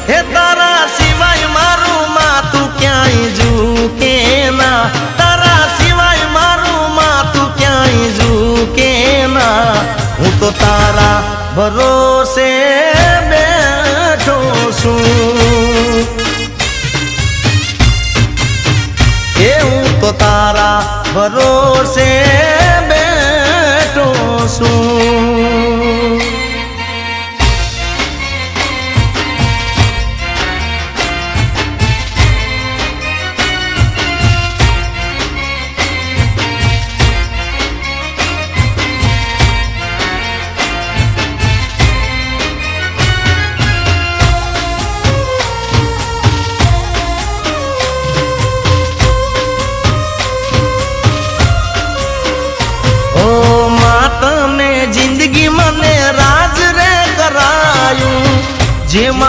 હે તારા સિવાય મારું માથું ક્યાંય ઝૂકે ના, તારા સિવાય મારું માથું ક્યાંય ઝૂકે ના. હું તો તારા ભરોસે બેઠો છું, એ હું તો તારા ભરોસે બેઠો છું. જિંદગી મને રાજ રે કરાયું, જેમાં